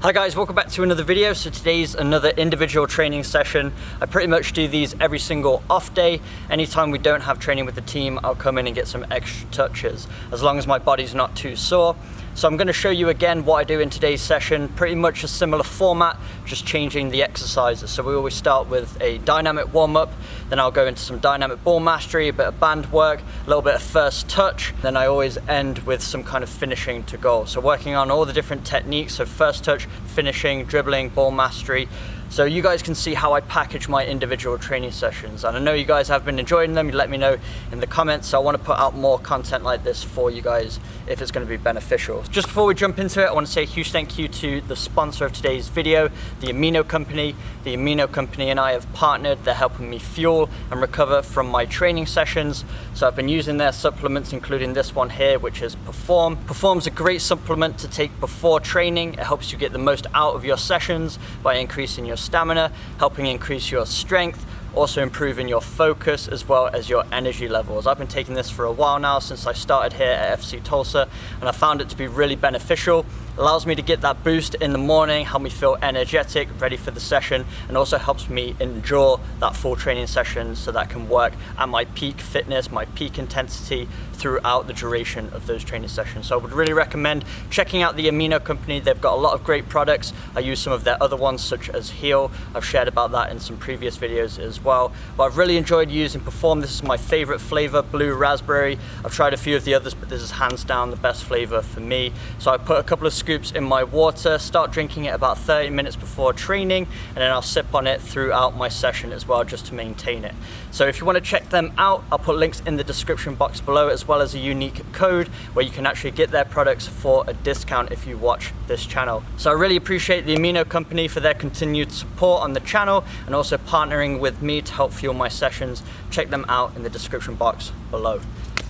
Hi guys, welcome back to another video. So today's another individual training session. I pretty much do these every single off day. Anytime we don't have training with the team, I'll come in and get some extra touches, as long as my body's not too sore. So I'm going to show you again what I do in today's session, pretty much a similar format, just changing the exercises. So we always start with a dynamic warm-up, then I'll go into some dynamic ball mastery, a bit of band work, a little bit of first touch, then I always end with some kind of finishing to goal. So working on all the different techniques, so first touch, finishing, dribbling, ball mastery. So you guys can see how I package my individual training sessions. And I know you guys have been enjoying them. You let me know in the comments. So I want to put out more content like this for you guys if it's going to be beneficial. Just before we jump into it, I want to say a huge thank you to the sponsor of today's video, the Amino Company. The Amino Company and I have partnered. They're helping me fuel and recover from my training sessions. So I've been using their supplements, including this one here, which is Perform. Perform's a great supplement to take before training. It helps you get the most out of your sessions by increasing your stamina, helping increase your strength, also improving your focus as well as your energy levels. I've been taking this for a while now, since I started here at FC Tulsa, and I found it to be really beneficial. Allows me to get that boost in the morning, help me feel energetic, ready for the session, and also helps me endure that full training session so that I can work at my peak fitness, my peak intensity throughout the duration of those training sessions. So I would really recommend checking out the Amino Company. They've got a lot of great products. I use some of their other ones, such as Heal. I've shared about that in some previous videos as well. But I've really enjoyed using Perform. This is my favorite flavor, blue raspberry. I've tried a few of the others, but this is hands down the best flavor for me. So I put a couple of scoops in my water, start drinking it about 30 minutes before training, and then I'll sip on it throughout my session as well, just to maintain it. So if you want to check them out, I'll put links in the description box below, as well as a unique code where you can actually get their products for a discount if you watch this channel. So I really appreciate the Amino Company for their continued support on the channel and also partnering with me to help fuel my sessions. Check them out in the description box below.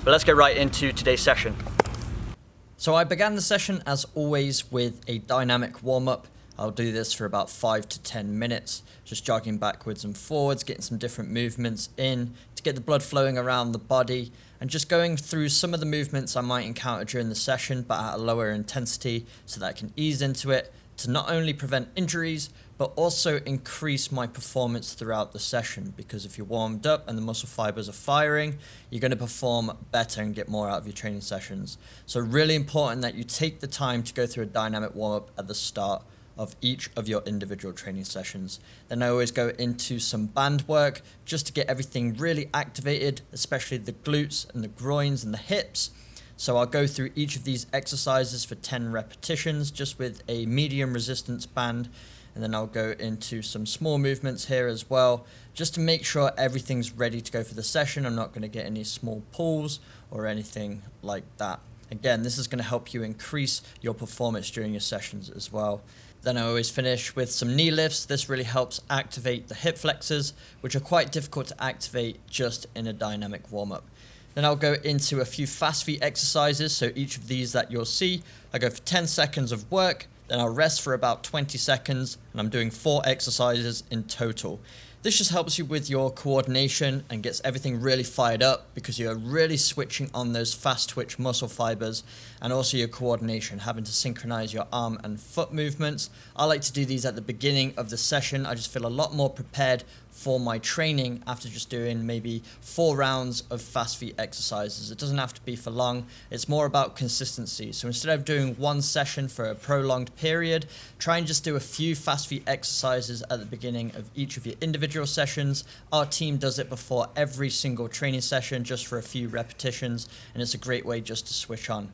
But let's get right into today's session. So I began the session as always with a dynamic warm-up. I'll do this for about 5 to 10 minutes, just jogging backwards and forwards, getting some different movements in to get the blood flowing around the body, and just going through some of the movements I might encounter during the session, but at a lower intensity, so that I can ease into it to not only prevent injuries, but also increase my performance throughout the session. Because if you're warmed up and the muscle fibers are firing, you're going to perform better and get more out of your training sessions. So really important that you take the time to go through a dynamic warm-up at the start of each of your individual training sessions. Then I always go into some band work just to get everything really activated, especially the glutes and the groins and the hips. So I'll go through each of these exercises for 10 repetitions just with a medium resistance band, and then I'll go into some small movements here as well, just to make sure everything's ready to go for the session. I'm not going to get any small pulls or anything like that. Again, this is going to help you increase your performance during your sessions as well. Then I always finish with some knee lifts. This really helps activate the hip flexors, which are quite difficult to activate just in a dynamic warm-up. Then I'll go into a few fast feet exercises. So each of these that you'll see, I go for 10 seconds of work, then I'll rest for about 20 seconds, and I'm doing 4 exercises in total. This just helps you with your coordination and gets everything really fired up, because you're really switching on those fast twitch muscle fibers, and also your coordination, having to synchronize your arm and foot movements. I like to do these at the beginning of the session. I just feel a lot more prepared for my training after just doing maybe 4 rounds of fast feet exercises. It doesn't have to be for long. It's more about consistency. So instead of doing one session for a prolonged period, try and just do a few fast feet exercises at the beginning of each of your individual sessions. Our team does it before every single training session, just for a few repetitions, and it's a great way just to switch on.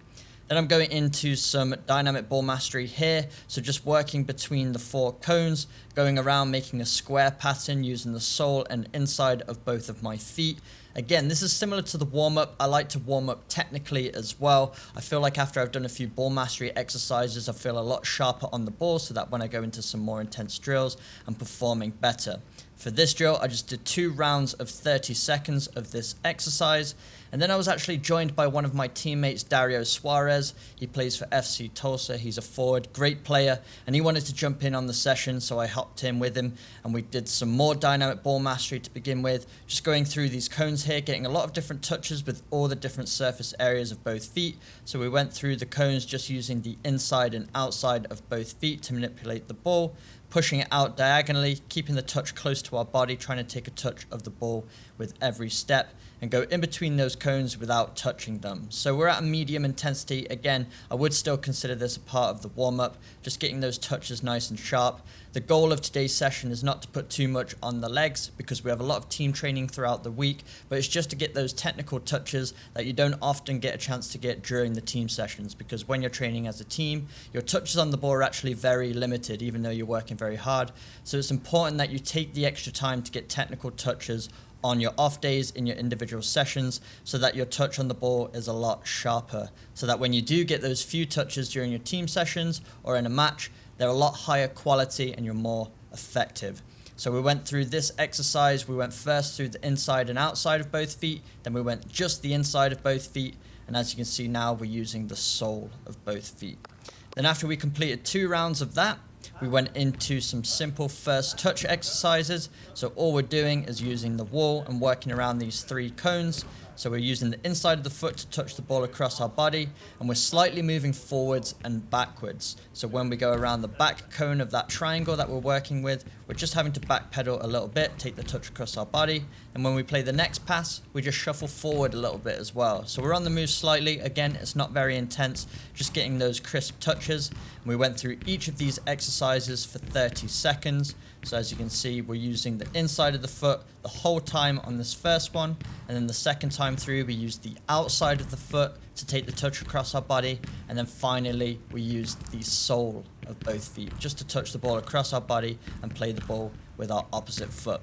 Then I'm going into some dynamic ball mastery here. So just working between the 4 cones, going around making a square pattern using the sole and inside of both of my feet. Again, this is similar to the warm-up. I like to warm up technically as well. I feel like after I've done a few ball mastery exercises, I feel a lot sharper on the ball, so that when I go into some more intense drills, I'm performing better. For this drill, I just did 2 rounds of 30 seconds of this exercise. And then I was actually joined by one of my teammates, Dario Suarez. He plays for FC Tulsa. He's a forward, great player, and he wanted to jump in on the session, so I hopped in with him, and we did some more dynamic ball mastery to begin with, just going through these cones cones here, getting a lot of different touches with all the different surface areas of both feet. So we went through the cones just using the inside and outside of both feet to manipulate the ball, pushing it out diagonally, keeping the touch close to our body, trying to take a touch of the ball with every step and go in between those cones without touching them. So we're at a medium intensity. Again, I would still consider this a part of the warm-up, just getting those touches nice and sharp. The goal of today's session is not to put too much on the legs because we have a lot of team training throughout the week, but it's just to get those technical touches that you don't often get a chance to get during the team sessions, because when you're training as a team, your touches on the ball are actually very limited, even though you're working very hard. So it's important that you take the extra time to get technical touches on your off days in your individual sessions so that your touch on the ball is a lot sharper, so that when you do get those few touches during your team sessions or in a match, they're a lot higher quality and you're more effective. So we went through this exercise. We went first through the inside and outside of both feet, then we went just the inside of both feet, and as you can see now, we're using the sole of both feet. Then after we completed 2 rounds of that, we went into some simple first touch exercises. So all we're doing is using the wall and working around these 3 cones. So we're using the inside of the foot to touch the ball across our body, and we're slightly moving forwards and backwards. So when we go around the back cone of that triangle that we're working with, we're just having to backpedal a little bit, take the touch across our body. And when we play the next pass, we just shuffle forward a little bit as well. So we're on the move slightly. Again, it's not very intense, just getting those crisp touches. And we went through each of these exercises for 30 seconds. So as you can see, we're using the inside of the foot the whole time on this first one. And then the second time through, we used the outside of the foot to take the touch across our body. And then finally, we used the sole of both feet just to touch the ball across our body and play the ball with our opposite foot.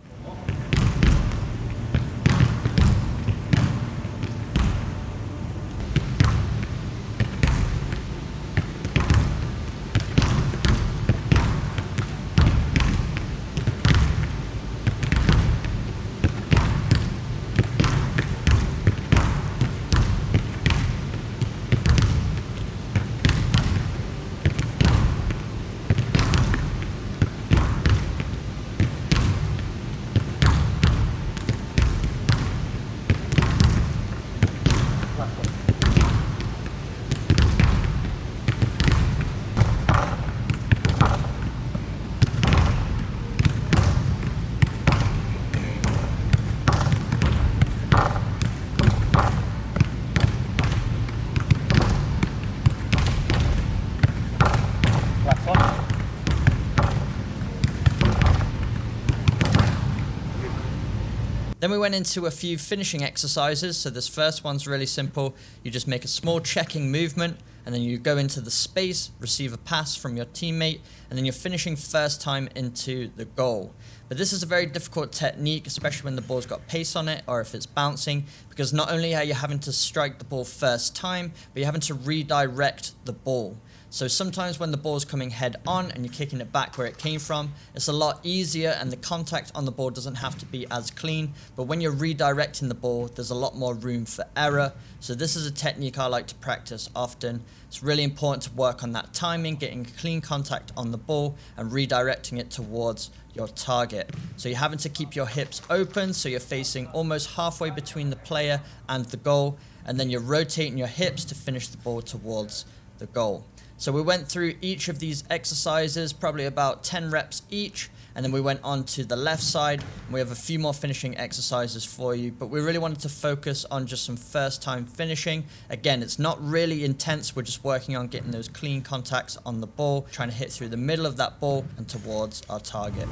Then we went into a few finishing exercises. So this first one's really simple. You just make a small checking movement, and then you go into the space, receive a pass from your teammate, and then you're finishing first time into the goal. But this is a very difficult technique, especially when the ball's got pace on it or if it's bouncing, because not only are you having to strike the ball first time, but you're having to redirect the ball. So sometimes when the ball's coming head on and you're kicking it back where it came from, it's a lot easier and the contact on the ball doesn't have to be as clean. But when you're redirecting the ball, there's a lot more room for error. So this is a technique I like to practice often. It's really important to work on that timing, getting clean contact on the ball and redirecting it towards your target. So you're having to keep your hips open, so you're facing almost halfway between the player and the goal, and then you're rotating your hips to finish the ball towards the goal. So we went through each of these exercises, probably about 10 reps each, and then we went on to the left side, and we have a few more finishing exercises for you, but we really wanted to focus on just some first time finishing. Again, it's not really intense, we're just working on getting those clean contacts on the ball, trying to hit through the middle of that ball and towards our target.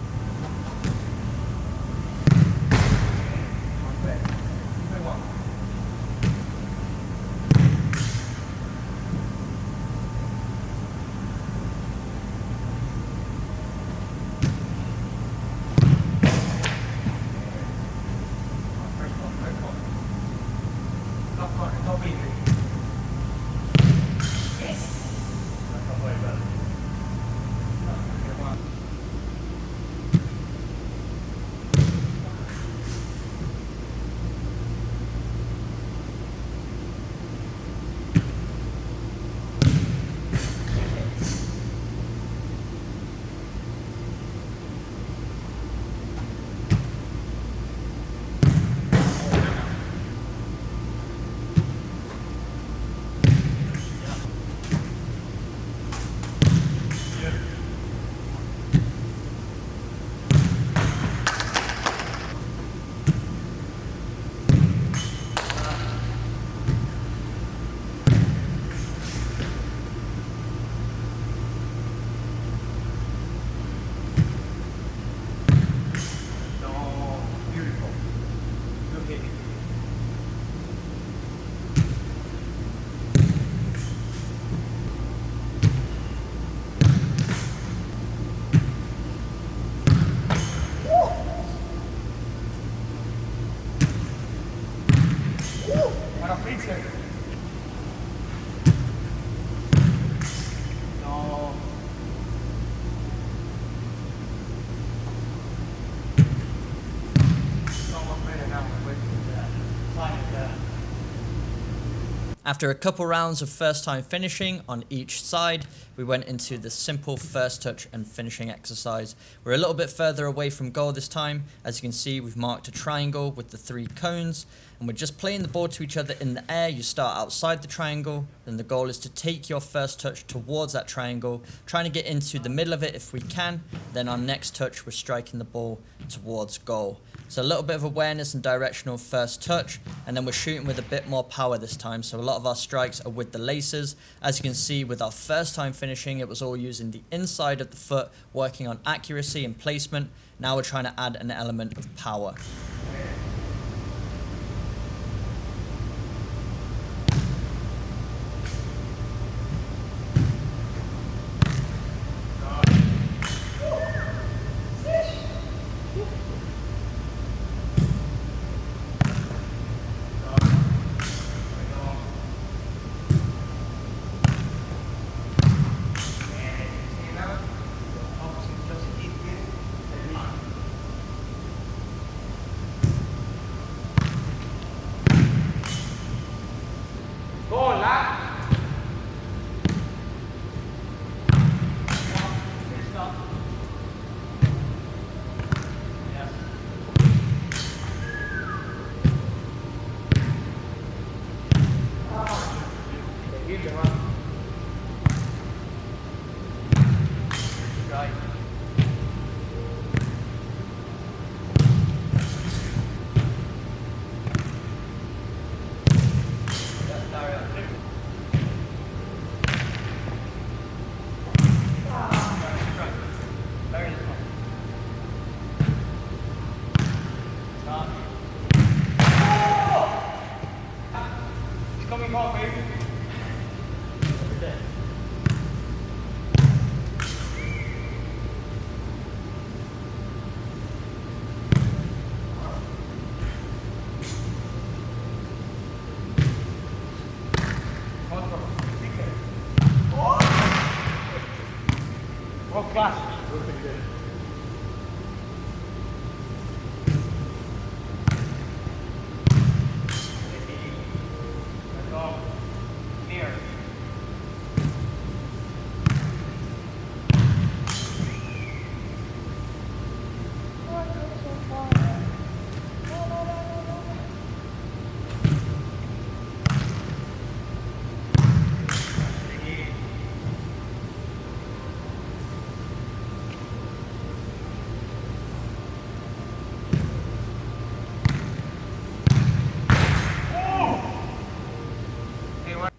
After a couple rounds of first time finishing on each side, we went into the simple first touch and finishing exercise. We're a little bit further away from goal this time. As you can see, we've marked a triangle with the 3 cones, and we're just playing the ball to each other in the air. You start outside the triangle, then the goal is to take your first touch towards that triangle, trying to get into the middle of it if we can. Then our next touch, we're striking the ball towards goal. So a little bit of awareness and directional first touch, and then we're shooting with a bit more power this time. So a lot of our strikes are with the laces. As you can see, with our first time finishing, it was all using the inside of the foot, working on accuracy and placement. Now we're trying to add an element of power.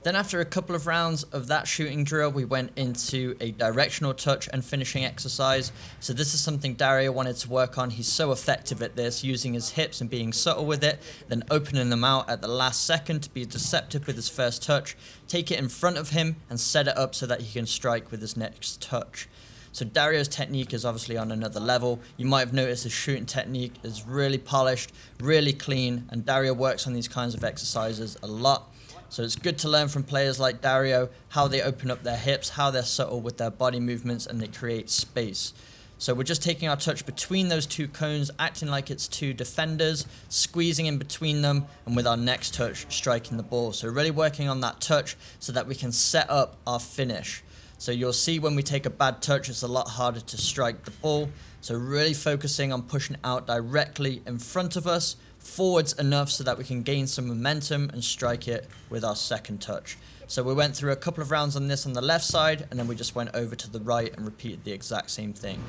Then after a couple of rounds of that shooting drill, we went into a directional touch and finishing exercise. So this is something Dario wanted to work on. He's so effective at this, using his hips and being subtle with it, then opening them out at the last second to be deceptive with his first touch, take it in front of him and set it up so that he can strike with his next touch. So Dario's technique is obviously on another level. You might have noticed his shooting technique is really polished, really clean, and Dario works on these kinds of exercises a lot. So it's good to learn from players like Dario how they open up their hips, how they're subtle with their body movements, and they create space. So we're just taking our touch between those 2 cones, acting like it's 2 defenders, squeezing in between them, and with our next touch, striking the ball. So really working on that touch so that we can set up our finish. So you'll see when we take a bad touch, it's a lot harder to strike the ball. So really focusing on pushing out directly in front of us, forwards enough so that we can gain some momentum and strike it with our second touch. So we went through a couple of rounds on this on the left side, and then we just went over to the right and repeated the exact same thing.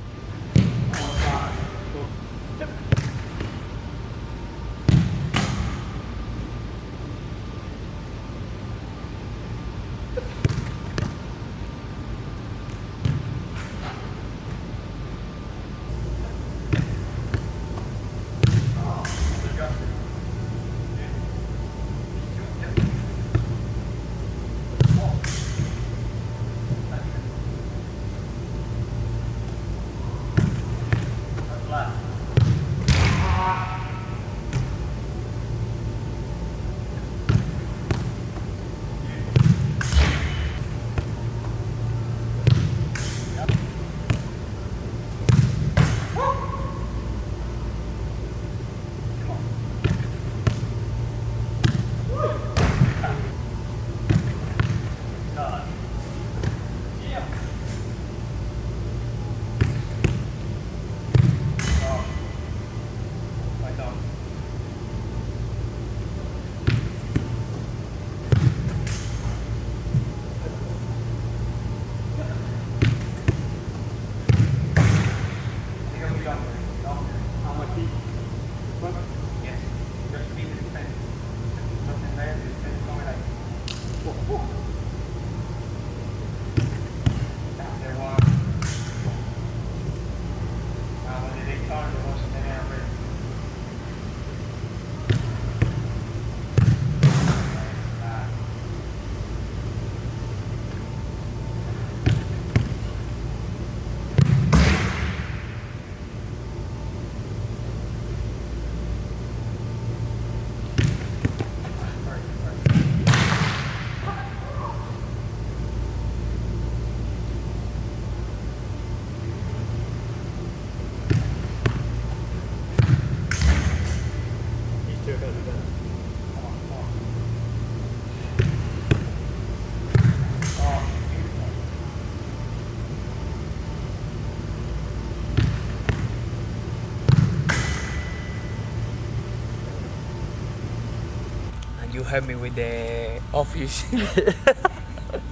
and you help me with the office.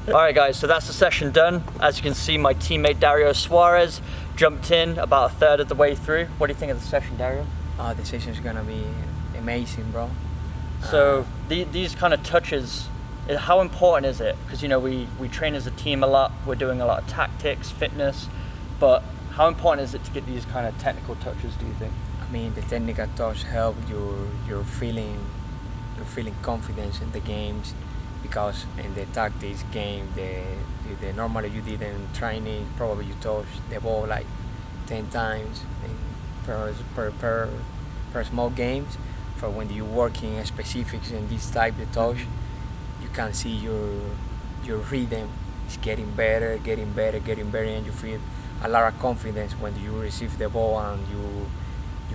Alright guys, so that's the session done. As you can see, my teammate Dario Suarez jumped in about a third of the way through. What do you think of the session, Dario? Oh, the session's gonna be amazing, bro. So these kind of touches, how important is it? Because you know we train as a team a lot, we're doing a lot of tactics, fitness, but how important is it to get these kind of technical touches, do you think? I mean, the technical touch help you're feeling confidence in the games, because in the tactics game, the normally you did in training, probably you touch the ball like 10 times per small games. For when you working specifics in this type of touch, you can see your rhythm is getting better, and you feel a lot of confidence when you receive the ball and you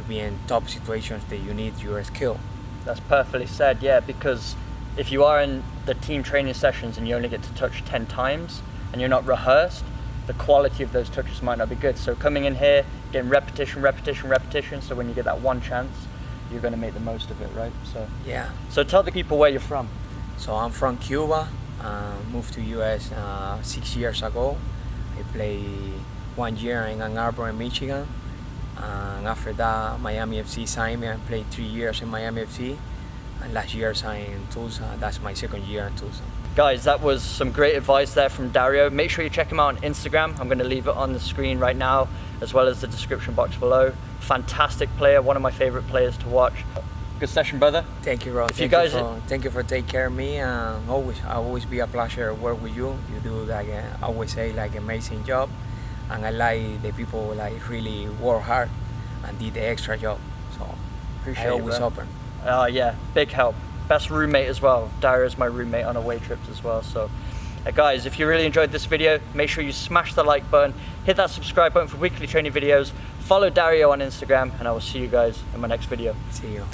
be in top situations that you need your skill. That's perfectly said, yeah, because if you are in the team training sessions and you only get to touch 10 times and you're not rehearsed, the quality of those touches might not be good. So coming in here, getting repetition, so when you get that one chance, you're going to make the most of it, right? So yeah. So tell the people where you're from. So I'm from Cuba, moved to US 6 years ago. I played 1 year in Ann Arbor in Michigan. And after that, Miami FC signed me. I played 3 years in Miami FC. And last year I signed in Tulsa. That's my second year in Tulsa. Guys, that was some great advice there from Dario. Make sure you check him out on Instagram. I'm going to leave it on the screen right now, as well as the description box below. Fantastic player, one of my favorite players to watch. Good session, brother. Thank you, bro. Thank you for taking care of me, and always be a pleasure to work with you. You do always say amazing job, and I like the people really work hard and did the extra job. So Appreciate I always it, bro. open. Yeah, big help. Best roommate as well. Dario's my roommate on away trips as well. So guys, if you really enjoyed this video, make sure you smash the like button, hit that subscribe button for weekly training videos, follow Dario on Instagram, and I will see you guys in my next video. See you.